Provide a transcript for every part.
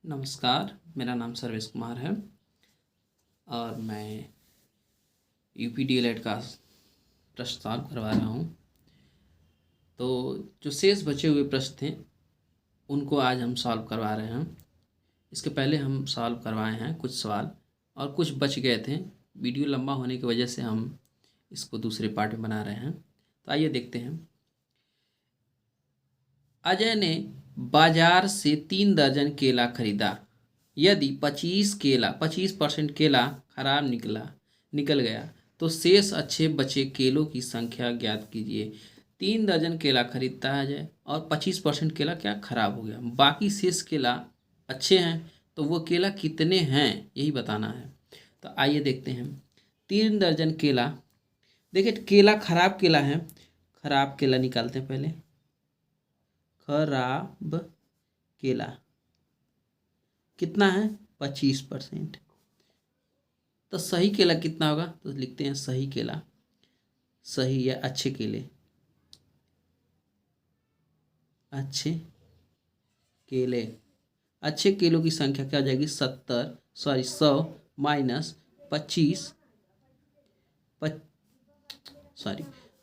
नमस्कार, मेरा नाम सर्वेश कुमार है और मैं यूपी डीएलएड का प्रश्न सॉल्व करवा रहा हूँ। तो जो शेष बचे हुए प्रश्न थे उनको आज हम सॉल्व करवा रहे हैं। इसके पहले हम सॉल्व करवाए हैं कुछ सवाल और कुछ बच गए थे। वीडियो लंबा होने की वजह से हम इसको दूसरे पार्ट में बना रहे हैं। तो आइए देखते हैं। अजय ने बाजार से 3 दर्जन केला खरीदा। यदि 25% केला खराब निकल गया तो शेष अच्छे बचे केलों की संख्या ज्ञात कीजिए। 3 दर्जन केला खरीदता है अजय और 25% केला क्या खराब हो गया, बाकी शेष केला अच्छे हैं, तो वो केला कितने हैं यही बताना है। तो आइए देखते हैं। 3 दर्जन केला, देखिए केला खराब केला है, खराब केला निकालते हैं पहले। खराब केला कितना है 25%। तो सही केला कितना होगा, तो लिखते हैं सही केला, सही या अच्छे केले, अच्छे केले, अच्छे केलों की संख्या क्या हो जाएगी 100 माइनस 25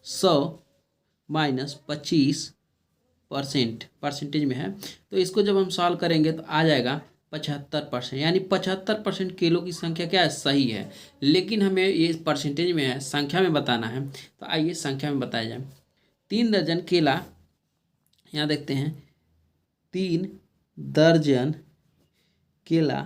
100 माइनस 25% परसेंटेज में है। तो इसको जब हम सॉल्व करेंगे तो आ जाएगा 75%, यानी 75% केलों की संख्या क्या है सही है, लेकिन हमें ये परसेंटेज में है, संख्या में बताना है। तो आइए संख्या में बताया जाए। 3 दर्जन केला, यहाँ देखते हैं 3 दर्जन केला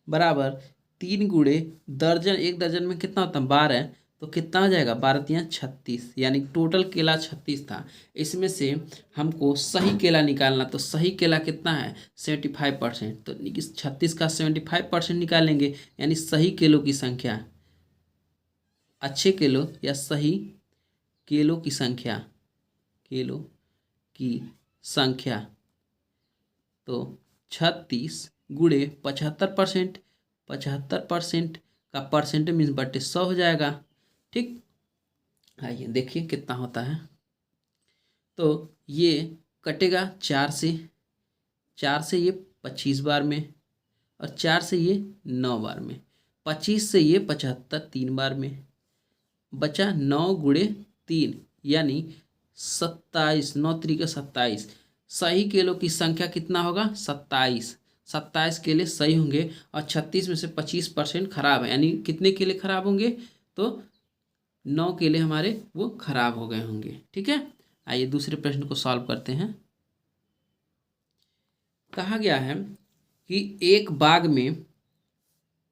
बराबर 3 गुणे दर्जन, एक दर्जन में कितना होता है 12, तो कितना हो जाएगा 12 तिया 36, यानी टोटल केला 36 था। इसमें से हमको सही केला निकालना, तो सही केला कितना है 75%, तो 36 का 75% निकालेंगे, यानी सही केलों की संख्या, अच्छे केलों या सही केलों की संख्या, केलों की संख्या, तो 36 गुणे 75%, 75% का परसेंट मीन्स बटे 100 हो जाएगा। ठीक, आइए देखिए कितना होता है। तो ये कटेगा 4 से ये 25 बार में, और 4 से ये 9 बार में, 25 से ये 75 3 बार में, बचा 9 गुणे 3 यानी 27, 9 3 27। सही केलों की संख्या कितना होगा 27 केले सही होंगे, और 36 में से 25% खराब है, यानी कितने केले खराब होंगे, तो 9 केले हमारे वो खराब हो गए होंगे। ठीक है, आइए दूसरे प्रश्न को सॉल्व करते हैं। कहा गया है कि एक बाग में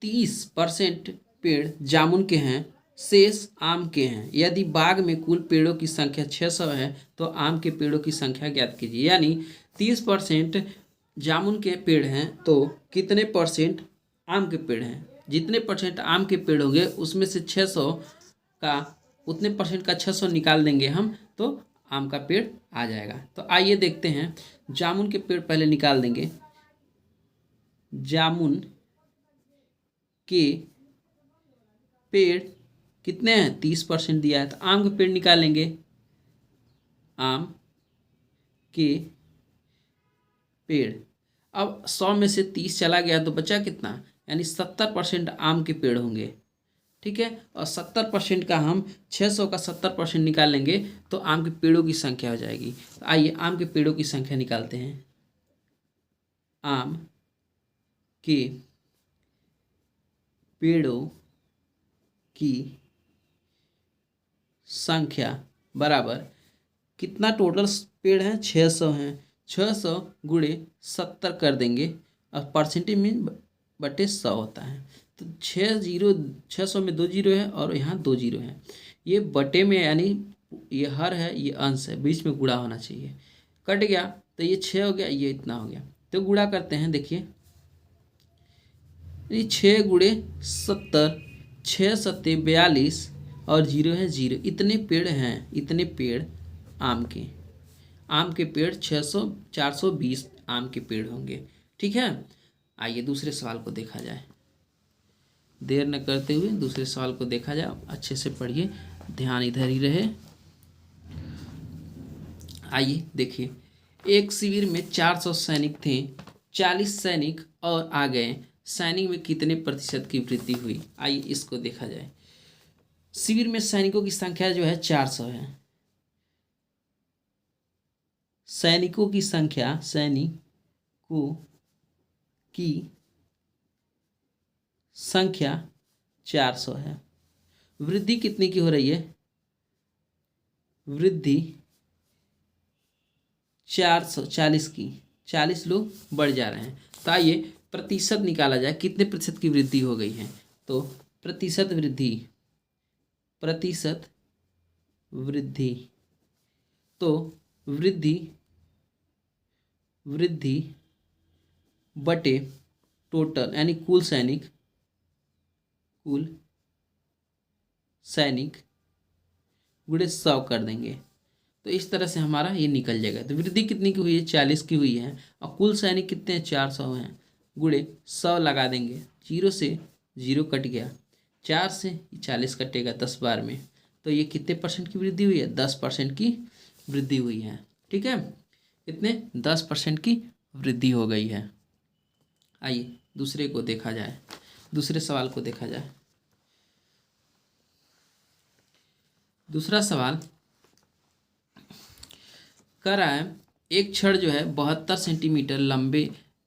30% पेड़ जामुन के हैं, शेष आम के हैं। यदि बाग में कुल पेड़ों की संख्या 600 है तो आम के पेड़ों की संख्या ज्ञात कीजिए। यानी 30% जामुन के पेड़ हैं तो कितने परसेंट आम के पेड़ हैं। जितने परसेंट आम के पेड़ होंगे उसमें से 600 का, उतने परसेंट का 600 निकाल देंगे हम, तो आम का पेड़ आ जाएगा। तो आइए देखते हैं। जामुन के पेड़ पहले निकाल देंगे। जामुन के पेड़ कितने हैं 30% दिया है, तो आम के पेड़ निकालेंगे। आम के पेड़, अब 100 में से 30 चला गया तो बचा कितना, यानी 70% आम के पेड़ होंगे। ठीक है, और 70% का हम 600 का 70% निकालेंगे तो आम के पेड़ों की संख्या हो जाएगी। तो आइए आम के पेड़ों की संख्या निकालते हैं। आम के पेड़ों की संख्या बराबर कितना टोटल पेड़ हैं 600 हैं, 600 गुणे 70 कर देंगे, और परसेंटेज में बटे 100 होता है। तो 600 में 2 जीरो है और यहाँ 2 जीरो है, ये बटे में, यानी ये हर है ये अंश है, बीच में गुणा होना चाहिए। कट गया तो ये 6 हो गया, ये इतना हो गया, तो गुणा करते हैं। देखिए ये 6 गुणे 70, 6 सत्ते 42 और 0 है 0, इतने पेड़ हैं, इतने पेड़ आम के पेड़ 600 420 आम के पेड़ होंगे। ठीक है, आइए दूसरे सवाल को देखा जाए। देर न करते हुए दूसरे सवाल को देखा जाए, अच्छे से पढ़िए, ध्यान इधर ही रहे। आइए देखिए, एक शिविर में 400 सैनिक थे। 40 सैनिक और आ गए, सैनिक में कितने प्रतिशत की वृद्धि हुई? आइए इसको देखा जाए। शिविर में सैनिकों की संख्या जो है 400 है। सैनिकों की संख्या, सैनिकों की संख्या 400 है। वृद्धि कितने की हो रही है? वृद्धि 440 की, 40 लोग बढ़ जा रहे हैं। तो आइए प्रतिशत निकाला जाए, कितने प्रतिशत की वृद्धि हो गई है। तो प्रतिशत वृद्धि, प्रतिशत वृद्धि, तो वृद्धि वृद्धि बटे टोटल यानी कुल सैनिक गुणे 100 कर देंगे। तो इस तरह से हमारा ये निकल जाएगा। तो वृद्धि कितनी की हुई है? 40 की हुई है और कुल सैनिक कितने हैं? 400 हैं। गुणे 100 लगा देंगे, 0 से 0 कट गया, 4 से 40 कटेगा 10 बार में। तो ये कितने परसेंट की वृद्धि हुई है? 10% की वृद्धि हुई है। ठीक है, कितने? 10% की वृद्धि हो गई है। आइए दूसरे को देखा जाए, दूसरे सवाल को देखा जाए। दूसरा सवाल कर रहा है, एक छड़ जो है 72 सेंटीमीटर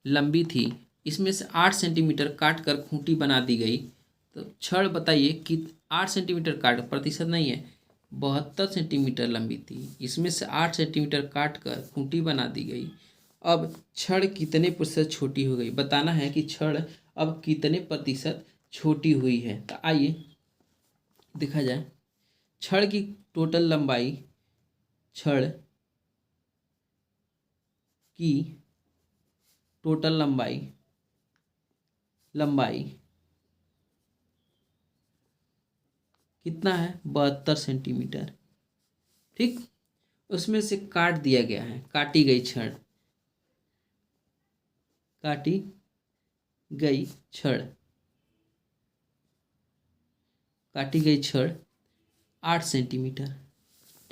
लंबी थी, इसमें से 8 सेंटीमीटर काट कर खूंटी बना दी गई। तो छड़ बताइए कि 8 सेंटीमीटर काट, प्रतिशत नहीं है, 72 सेंटीमीटर लंबी थी, इसमें से 8 सेंटीमीटर काट कर खूंटी बना दी गई। अब छड़ कितने प्रतिशत छोटी हो गई? बताना है कि छड़ अब कितने प्रतिशत छोटी हुई है। तो आइए देखा जाए। छड़ की टोटल लंबाई, छड़ की टोटल लंबाई कितना है? 72 सेंटीमीटर। ठीक, उसमें से काट दिया गया है, काटी गई छड़, काटी गई छड़, काटी गई छड़ 8 सेंटीमीटर।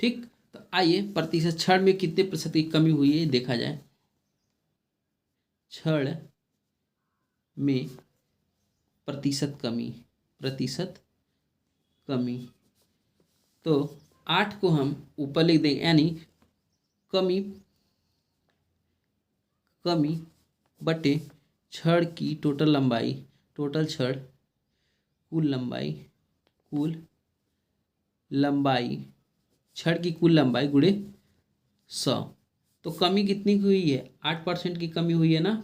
ठीक, तो आइए प्रतिशत, छड़ में कितने प्रतिशत की कमी हुई है देखा जाए। छड़ में प्रतिशत कमी, प्रतिशत कमी, तो 8 को हम ऊपर लिख देंगे, यानी कमी कमी बटे छड़ की टोटल लंबाई, टोटल छड़, कुल लंबाई, छड़ की कुल लंबाई गुणे 100। तो कमी कितनी की हुई है? 8% की कमी हुई है ना,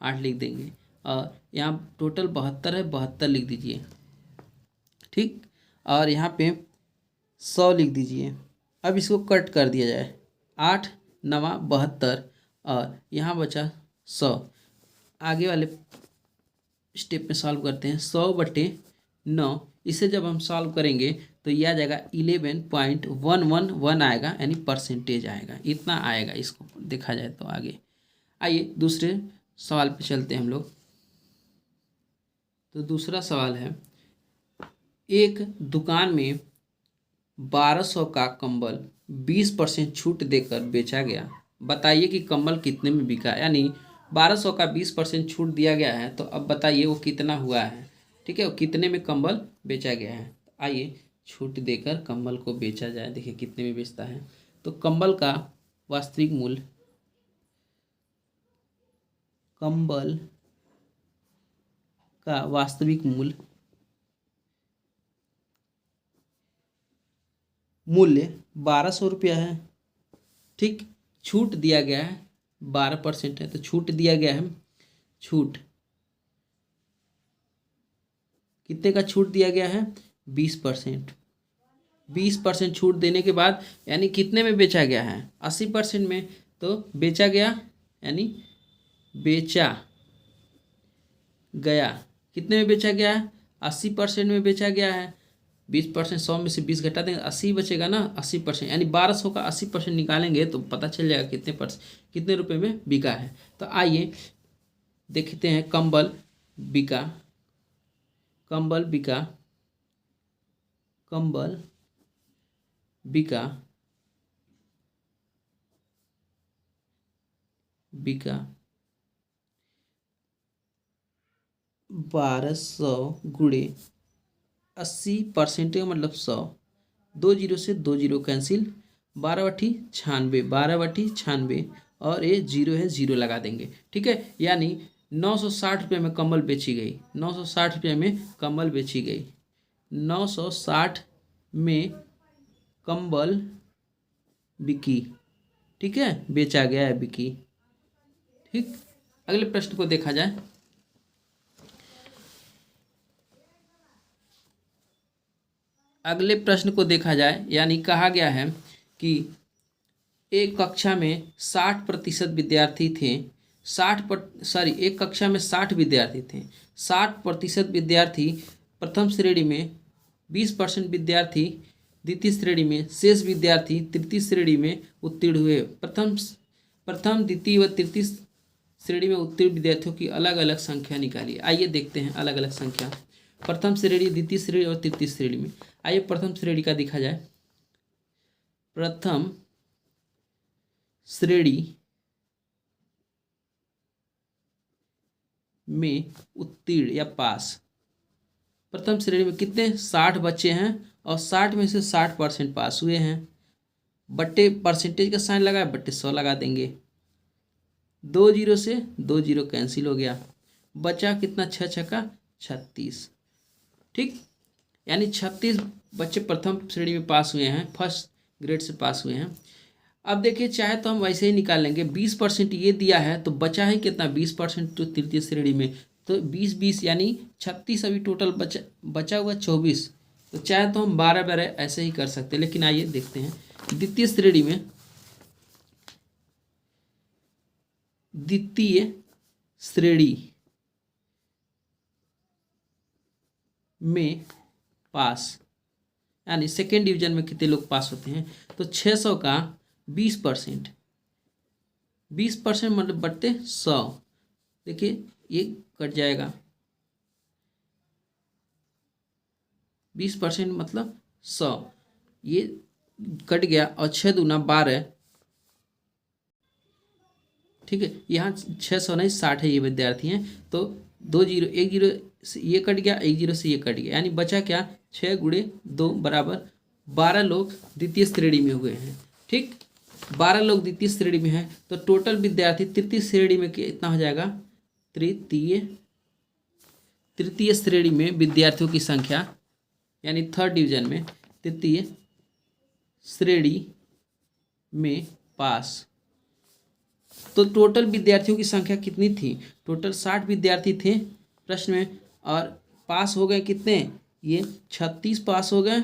8 लिख देंगे। और यहाँ टोटल 72 है, 72 लिख दीजिए। ठीक, और यहाँ पे 100 लिख दीजिए। अब इसको कट कर दिया जाए, 8 नवा 72 और यहाँ बचा 100। आगे वाले स्टेप में सॉल्व करते हैं। 100/9, इसे जब हम सॉल्व करेंगे तो यह आ जाएगा 11.111 आएगा, यानी परसेंटेज आएगा, इतना आएगा इसको देखा जाए तो। आगे आइए दूसरे सवाल पे चलते हैं हम लोग। तो दूसरा सवाल है, एक दुकान में 1200 का कंबल 20% छूट देकर बेचा गया। बताइए कि कंबल कितने में बिका? यानी 1200 का 20% छूट दिया गया है, तो अब बताइए वो कितना हुआ है। ठीक है, वो कितने में कंबल बेचा गया है। आइए छूट देकर कंबल को बेचा जाए, देखिए कितने में बेचता है। तो कंबल का वास्तविक मूल्य, कंबल का वास्तविक मूल्य 1200 रुपया है। ठीक, छूट दिया गया है 12% है, तो छूट दिया गया है, छूट कितने का छूट दिया गया है? 20%। 20% छूट देने के बाद यानी कितने में बेचा गया है? 80% में। तो बेचा गया यानी बेचा गया, कितने में बेचा गया है? 80% में बेचा गया है। 20%, 100 में से 20 घटा देंगे, 80 बचेगा ना, 80%, यानी 1200 का 80% निकालेंगे तो पता चल जाएगा कितने रुपए में बिका है। तो आइए देखते हैं। कंबल बिका, कंबल बिका, कंबल बिका, बिका 1200 गुणे 80% का मतलब 100, 2 जीरो से 2 जीरो कैंसिल, 12/96, 12/96 और ये जीरो है, जीरो लगा देंगे। ठीक है, यानी 960 रुपये में कम्बल बेची गई, 960 रुपये में कम्बल बेची गई, 960 में कम्बल बिकी। ठीक है, बेचा गया है, बिकी। ठीक, अगले प्रश्न को देखा जाए। अगले प्रश्न को देखा जाए, यानी कहा गया है कि एक कक्षा में 60% विद्यार्थी थे, एक कक्षा में 60 विद्यार्थी थे, 60% विद्यार्थी प्रथम श्रेणी में, 20% विद्यार्थी द्वितीय श्रेणी में, शेष विद्यार्थी तृतीय श्रेणी में उत्तीर्ण हुए। प्रथम द्वितीय व तृतीय श्रेणी में उत्तीर्ण विद्यार्थियों की अलग अलग संख्या निकालिए। आइए देखते हैं अलग अलग संख्या, प्रथम श्रेणी, द्वितीय श्रेणी और तृतीय श्रेणी में। आइए प्रथम श्रेणी का देखा जाए। प्रथम श्रेणी में उत्तीर्ण या पास, प्रथम श्रेणी में कितने 60 बच्चे हैं और 60 में से 60% पास हुए हैं। बट्टे परसेंटेज का साइन लगाए, बट्टे 100 लगा देंगे, 2 जीरो से 2 जीरो कैंसिल हो गया, बचा कितना 6 छक्का 36। ठीक, यानी 36 बच्चे प्रथम श्रेणी में पास हुए हैं, फर्स्ट ग्रेड से पास हुए हैं। अब देखिए, चाहे तो हम वैसे ही निकाल लेंगे, 20% ये दिया है तो बचा है कितना 20% तो तृतीय श्रेणी में, तो 20 यानी 36, अभी टोटल बचा हुआ 24। तो चाहे तो हम 12 ऐसे ही कर सकते हैं, लेकिन आइए देखते हैं द्वितीय श्रेणी में। द्वितीय श्रेणी में पास, यानी सेकेंड डिवीजन में कितने लोग पास होते हैं, तो 600 का 20%, 20% मतलब बट्टे 100। देखिए ये कट जाएगा, 20% मतलब 100, ये कट गया, और 6 दूना 12। ठीक है, यहाँ 600 नहीं 60 है, ये विद्यार्थी हैं, तो 2 जीरो, 1 जीरो से ये कट गया, 1 जीरो से ये कट गया, यानी बचा क्या 6 गुणे 2 बराबर 12 लोग द्वितीय श्रेणी में हुए हैं। ठीक, 12 लोग द्वितीय श्रेणी में हैं, तो टोटल विद्यार्थी तृतीय श्रेणी में कितना हो जाएगा, तृतीय श्रेणी में विद्यार्थियों की संख्या, यानी थर्ड डिवीजन में तृतीय श्रेणी में पास, तो टोटल विद्यार्थियों की संख्या कितनी थी, टोटल 60 विद्यार्थी थे प्रश्न में, और पास हो गए कितने, ये 36 पास हो गए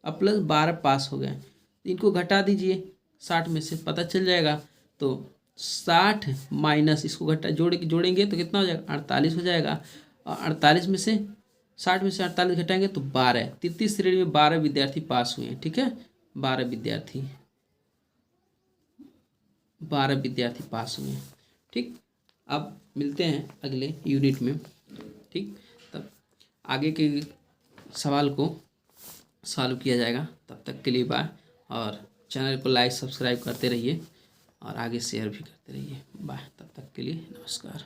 और प्लस 12 पास हो गए। इनको घटा दीजिए 60 में से, पता चल जाएगा। तो 60 माइनस इसको जोड़ेंगे तो कितना हो जाएगा 48 हो जाएगा, और 48 में से 60 में से 48 घटाएंगे तो 12। तृतीय श्रेणी में 12 विद्यार्थी पास हुए हैं। ठीक है, 12 विद्यार्थी पास हुए हैं। ठीक, अब मिलते हैं अगले यूनिट में। ठीक, तब आगे के सवाल को सॉल्व किया जाएगा। तब तक के लिए बाय, और चैनल को लाइक सब्सक्राइब करते रहिए और आगे शेयर भी करते रहिए। बाय, तब तक के लिए नमस्कार।